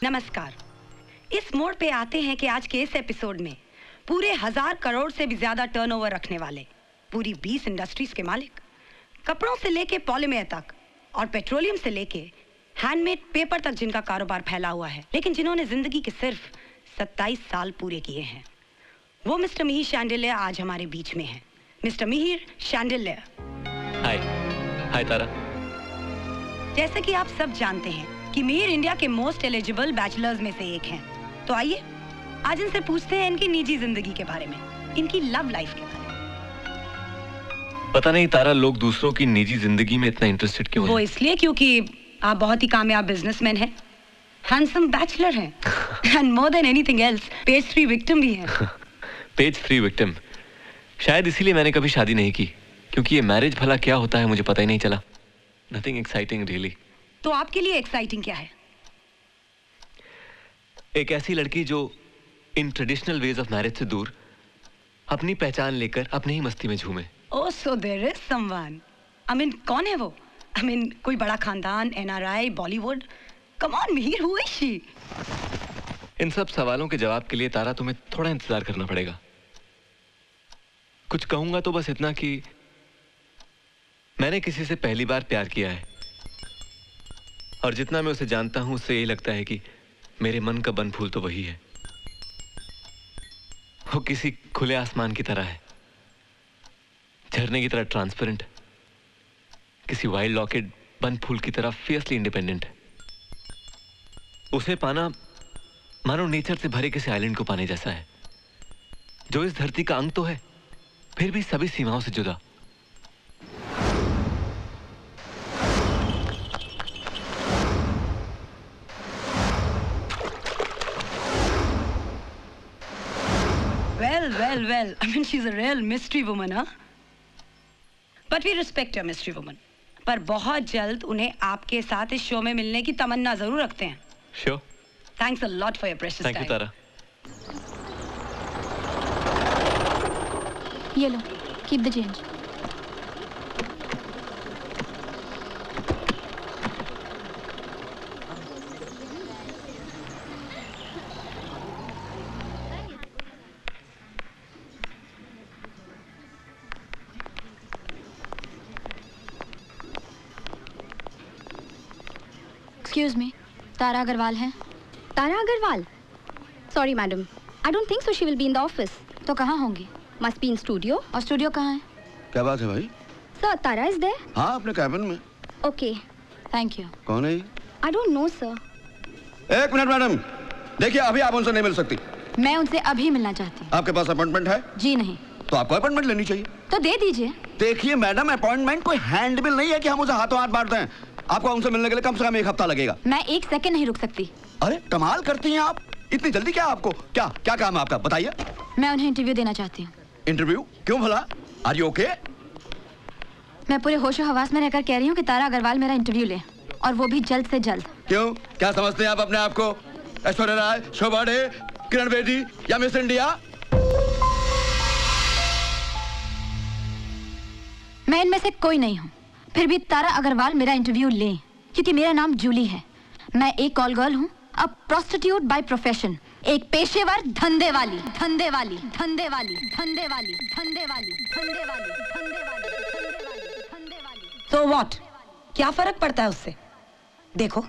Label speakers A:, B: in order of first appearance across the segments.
A: नमस्कार। इस मोड़ पे आते हैं कि आज के इस एपिसोड में पूरे 1000 करोड़ से भी ज्यादा टर्नओवर रखने वाले, पूरी 20 इंडस्ट्रीज के मालिक, कपड़ों से लेके पॉलीमर तक और पेट्रोलियम से लेके हैंडमेड पेपर तक जिनका कारोबार फैला हुआ है, लेकिन जिन्होंने जिंदगी के सिर्फ 27 साल पूरे किए हैं, वो मिस्टर मिहिर शांडिल्य आज हमारे बीच में हैं। मिस्टर मिहिर शांडिल्य।
B: हाय। हाय तारा।
A: जैसे कि आप सब जानते हैं कि मिहिर इंडिया के मोस्ट एलिजिबल बैचलर्स में से एक हैं। तो आइए आज इनसे पूछते हैं इनकी निजी जिंदगी के बारे में, इनकी लव लाइफ के बारे में।
B: पता नहीं तारा, लोग दूसरों की निजी जिंदगी में इतना इंटरेस्टेड क्यों हैं?
A: वो इसलिए क्योंकि आप बहुत ही कामयाब बिजनेसमैन हैं, हैंडसम बैचलर हैं and more than anything else page 3 victim भी हैं।
B: Page 3 victim. शायद इसीलिए मैंने कभी शादी नहीं की, क्योंकि ये मैरिज भला क्या होता है मुझे पता ही नहीं चला। Nothing exciting really.
A: तो आपके लिए एक्साइटिंग क्या है?
B: एक ऐसी लड़की जो in traditional ways of marriage से दूर अपनी पहचान लेकर अपनी ही मस्ती में झूमे।
A: Oh, so there is someone. I mean, कौन है वो? आई मीन, कोई बड़ा खानदान, NRI, Bollywood? Come on Mihir, who is she?
B: इन सब सवालों के जवाब के लिए तारा तुम्हें थोड़ा इंतजार करना पड़ेगा। कुछ कहूंगा तो बस इतना कि मैंने किसी से पहली बार प्यार किया है, और जितना मैं उसे जानता हूं उससे यही लगता है कि मेरे मन का बन फूल तो वही है। वो किसी खुले आसमान की तरह है, झरने की तरह ट्रांसपेरेंट, किसी वाइल्ड ऑर्किड बन फूल की तरह फियर्सली इंडिपेंडेंट है। उसे पाना मानो नेचर से भरे किसी आइलैंड को पाने जैसा है, जो इस धरती का अंग तो है फिर भी सभी सीमाओं से जुदा।
A: Well, I mean, she's a real mystery woman, huh? But we respect her, mystery woman. पर बहुत जल्द उन्हें आपके साथ इस शो में मिलने की तमन्ना जरूर रखते हैं।
B: Sure.
A: Thanks a lot for your precious time.
B: Thank you, तारा।
C: ये लो, keep the change. Excuse me, तारा अग्रवाल है?
D: तारा Agarwal? Sorry madam, I don't think so she will be in the office.
C: तो कहाँ होंगी?
D: Must be in studio.
C: और studio कहाँ है?
E: क्या बात है भाई?
D: Sir, Tara is there?
E: हाँ, अपने कैबिन में।
D: Okay.
C: Thank you.
E: कौन है ये?
D: I don't know sir.
E: एक मिनट मैडम, देखिए अभी आप उनसे नहीं मिल सकती।
C: मैं उनसे अभी मिलना चाहती हूँ।
E: आपके पास अपॉइंटमेंट है?
C: जी नहीं।
E: तो आपको अपॉइंटमेंट लेनी चाहिए।
C: तो दे दीजिए।
E: देखिए मैडम, अपॉइंटमेंट कोई हैंडबिल नहीं है कि हम उसे हाथों हाथ बांट दें। आपको उनसे मिलने के लिए कम से कम 1 हफ्ता लगेगा।
C: मैं 1 सेकंड नहीं रुक सकती।
E: अरे कमाल करती हैं आप, इतनी जल्दी क्या आपको? क्या क्या काम है आपका, बताइए।
C: मैं उन्हें इंटरव्यू देना चाहती हूँ।
E: इंटरव्यू? क्यों भला? Are you okay?
C: मैं पूरे होशो हवास में रहकर कह रही हूँ कि तारा अग्रवाल मेरा इंटरव्यू ले, और वो भी जल्द से जल्द।
E: क्यों, क्या समझते हैं आप अपने आप को? ऐश्वर्या राय, शोभा डे, किरण बेदी या मिस इंडिया?
C: मैं इनमें से कोई नहीं हूँ, फिर भी तारा अग्रवाल मेरा इंटरव्यू लें, क्योंकि मेरा नाम जूली है। मैं एक कॉल गर्ल हूँ, अ प्रोस्टिट्यूट बाय प्रोफेशन, एक पेशेवर धंधे वाली, धंधे वाली, धंधे वाली, धंधे वाली, धंधे वाली, धंधे वाली, धंधे वाली, धंधे वाली, धंधे वाली।
A: So what? क्या फर्क पड़ता है उससे? देखो,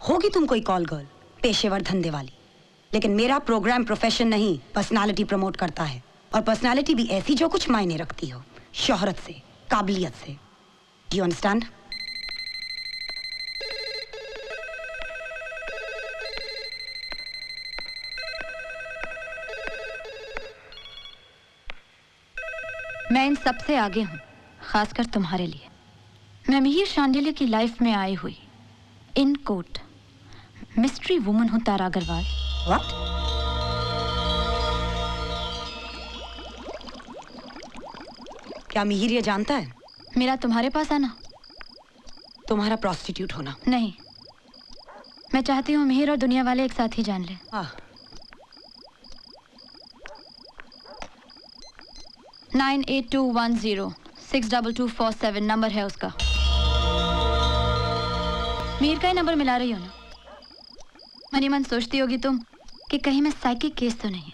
A: होगी तुम कोई कॉल गर्ल, पेशेवर धंधे वाली, लेकिन मेरा प्रोग्राम प्रोफेशन नहीं, पर्सनालिटी प्रमोट करता है, और पर्सनालिटी भी ऐसी जो कुछ मायने रखती हो, शोहरत से, काबिलियत से। Do you understand?
C: मैं इन सबसे आगे हूँ, खासकर तुम्हारे लिए। मैं मिहिर शांडिल्य की लाइफ में आई हुई इन कोट मिस्ट्री वुमन हूँ, तारा अग्रवाल।
A: What? क्या मिहिर ये जानता है
C: मेरा तुम्हारे पास आना?
A: तुम्हारा प्रोस्टिट्यूट होना?
C: नहीं, मैं चाहती हूँ मिहिर और दुनिया वाले एक साथ ही जान लें।
A: हाँ।
C: 9821062247 नंबर है उसका। मीर का ही नंबर मिला रही हो ना? मनी मन सोचती होगी तुम कि कहीं मैं साइकिक केस तो नहीं।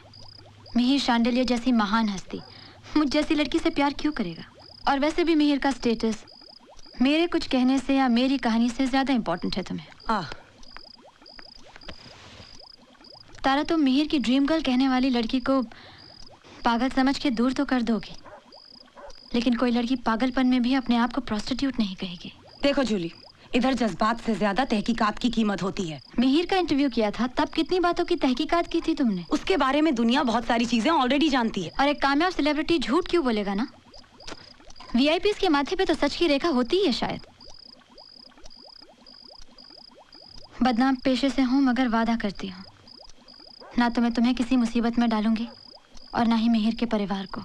C: मिहिर शांडिल्य जैसी महान हस्ती मुझ जैसी लड़की से प्यार क्यों करेगा? और वैसे भी मिहिर का स्टेटस मेरे कुछ कहने से या मेरी कहानी से ज्यादा इंपॉर्टेंट है तुम्हें। तारा, तुम मिहिर की ड्रीम गर्ल कहने वाली लड़की को पागल समझ के दूर तो कर दोगी, लेकिन कोई लड़की पागलपन में भी अपने आप को प्रोस्टिट्यूट नहीं कहेगी।
A: देखो जूली, इधर जज्बात से ज्यादा तहकीकात की कीमत होती है।
C: मिहिर का इंटरव्यू किया था, तब कितनी बातों की तहकीकात की थी तुमने?
A: उसके बारे में दुनिया बहुत सारी चीजें ऑलरेडी जानती है।
C: और एक कामयाब सेलिब्रिटी झूठ क्यों बोलेगा ना? वीआईपीज़ के माथे पे तो सच की रेखा होती ही है शायद। बदनाम पेशे से हूं, मगर वादा करती हूँ ना तो मैं तुम्हें किसी मुसीबत में डालूंगी और ना ही मिहिर के परिवार को।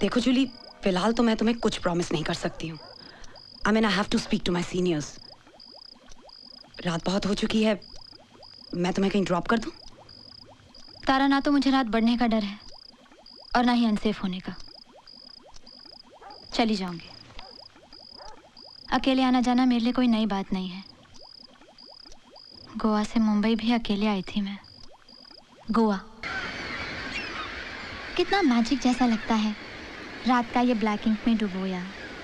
A: देखो जूली, फिलहाल तो मैं तुम्हें कुछ प्रॉमिस नहीं कर सकती हूँ। I mean I have to speak to my seniors. रात बहुत हो चुकी है, मैं तुम्हें कहीं ड्रॉप कर दूँ?
C: तारा, ना तो मुझे रात बढ़ने का डर है और ना ही अनसेफ होने का। चली जाऊंगी। अकेले आना जाना मेरे लिए कोई नई बात नहीं है। गोवा से मुंबई भी अकेले आई थी मैं। गोवा कितना मैजिक जैसा लगता है। रात का ये ब्लैक इंक में डुबोया,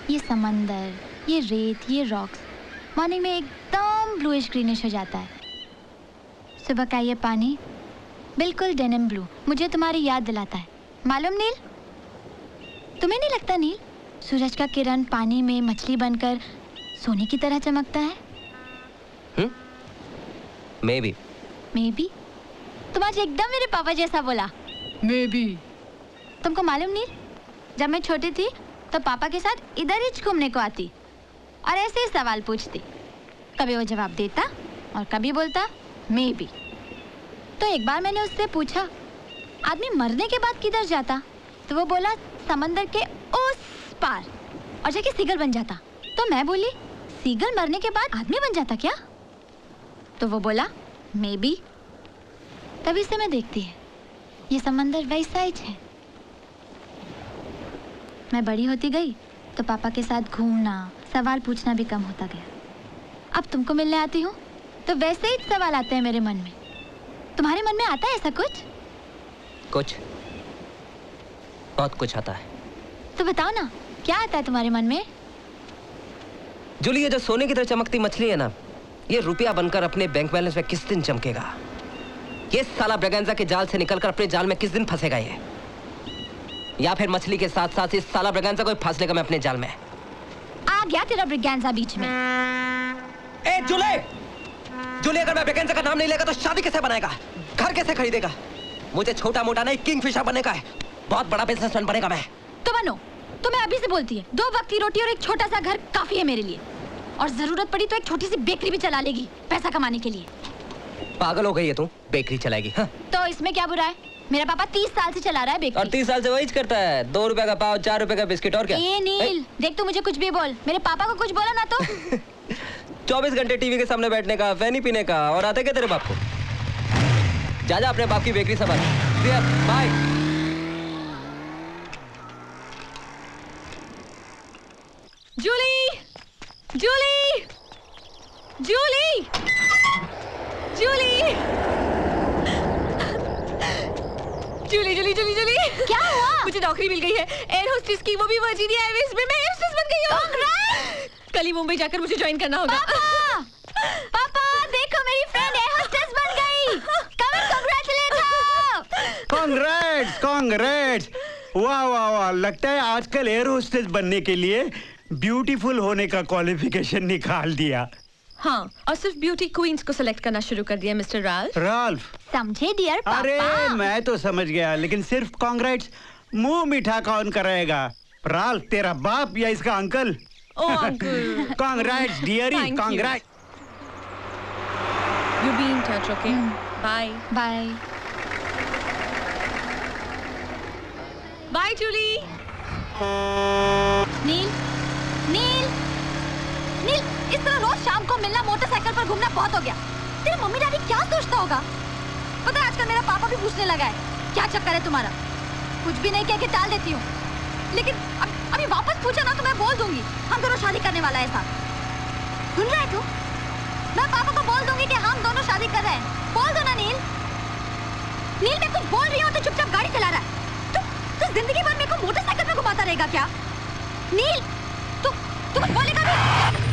C: ये समंदर, ये रेत, ये रॉक्स मॉर्निंग में एकदम ब्लूइश ग्रीनिश हो जाता है। सुबह का ये पानी बिल्कुल डेनिम ब्लू, मुझे तुम्हारी याद दिलाता है। मालूम नील, तुम्हें नहीं लगता नील, सूरज का किरण पानी में मछली बनकर सोने की तरह चमकता है?
F: मे बी
C: तुम आज एकदम मेरे पापा जैसा बोला।
F: May be.
C: तुमको मालूम नील, जब मैं छोटी थी तो पापा के साथ इधर ही घूमने को आती और ऐसे ही सवाल पूछती। कभी वो जवाब देता और कभी बोलता मे बी। तो एक बार मैंने उससे पूछा, आदमी मरने के बाद किधर जाता? तो वो बोला समंदर के उस पार, और जाके सीगल बन जाता। तो मैं बोली, सीगल मरने के बाद आदमी बन जाता क्या? तो वो बोला मे बी। तभी से मैं देखती है ये समंदर वैसा ही है। मैं बड़ी होती गई तो पापा के साथ घूमना, सवाल पूछना भी कम होता गया। अब तुमको मिलने आती हूँ तो वैसे ही सवाल आते हैं मेरे मन में। तुम्हारे मन में आता है ऐसा कुछ?
F: कुछ, बहुत कुछ आता है।
C: तो बताओ ना, क्या आता है तुम्हारे मन में?
F: जूली, ये जो सोने की तरह चमकती मछली है ना, ये रुपया बनकर अपने बैंक बैलेंस में किस दिन चमकेगा? ये साला ब्रगेंजा के जाल से निकलकर अपने जाल में किस दिन फंसेगा ये? या फिर मछली के साथ साथ इस साला ब्रगेंजा को फांस लेगा मैं अपने जाल में?
C: आ गया तेरा ब्रगेंजा बीच में।
F: ए जूली, अगर मैं ब्रगेंजा का नाम नहीं लेगा तो शादी कैसे बनाएगा? घर कैसे खरीदेगा? मुझे छोटा मोटा नहीं, किंगफिशर बनने का है। बहुत बड़ा बिजनेसमैन बनेगा मैं।
C: तो बनो। तो मैं अभी से बोलती है, 2 वक्त की रोटी और एक छोटा सा घर काफी है मेरे लिए, और जरूरत पड़ी तो एक छोटी सी बेकरी भी चला लेगी पैसा कमाने के लिए।
F: पागल हो गई है तू? बेकरी चलाएगी? हाँ?
C: तो इसमें क्या बुरा है? मेरा पापा 30 साल से चला रहा है बेकरी।
F: और 30 साल से वही करता है। 2 रुपए का पाव, 4 रुपए का बिस्किट, और क्या?
C: ए नील, देख तू मुझे कुछ भी बोल, मेरे पापा को कुछ बोला ना तो
F: 24 घंटे टीवी के सामने बैठने का, फैनी पीने का, और आते क्या तेरे बाप को? जा अपने बाप की बेकरी संभाल। बाय।
C: जूली, जूली, जूली, जूली, जूली, जूली, जूली, जूली, क्या हुआ? मुझे नौकरी मिल गई है, एयर होस्टेस की, वो भी वर्जीनिया एयरवेज में। मैं एयर होस्टेस बन गई हूँ। कल ही मुंबई जाकर मुझे ज्वाइन करना होगा। पापा, पापा देखो मेरी फ्रेंड एयर होस्टेस बन गई। Come on, congratulate her।
G: Congrats, congrats. वाह वाह वाह, लगता है आजकल एयर होस्टेस बनने के लिए ब्यूटीफुल होने का क्वालिफिकेशन निकाल दिया।
H: हाँ, और सिर्फ ब्यूटी क्वींस को सिलेक्ट करना शुरू कर दिया मिस्टर राल्फ।
G: राल्फ
C: समझे डियर पापा?
G: अरे मैं तो समझ गया, लेकिन सिर्फ कांग्रेट्स मुंह मीठा कौन कराएगा? राल्फ तेरा बाप या इसका uncle?
H: Oh uncle.
G: Congrats dearie, congrats.
H: You be in touch, okay? Bye
C: bye
H: bye Julie.
C: Neel, Neel, Neel, इस तरह रोज शाम को मिलना, मोटरसाइकिल पर घूमना बहुत हो गया। तेरे मम्मी डैडी क्या सोचता होगा? पता है आजकल मेरा पापा भी पूछने लगा है, क्या चक्कर है तुम्हारा? कुछ भी नहीं कह के टाल देती हूँ, लेकिन अभी वापस पूछा ना तो मैं बोल दूंगी हम दोनों शादी करने वाला है साथ। सुन रहा है तू? मैं पापा को बोल दूंगी कि हम दोनों शादी कर रहे हैं। बोल दो ना नील। नील मैं कुछ बोल रही हूँ तो चुपचाप गाड़ी चला रहा है। तू जिंदगी भर मेरे को मोटरसाइकिल पे घुमाता रहेगा क्या? नील तू कुछ बोलेगा भी?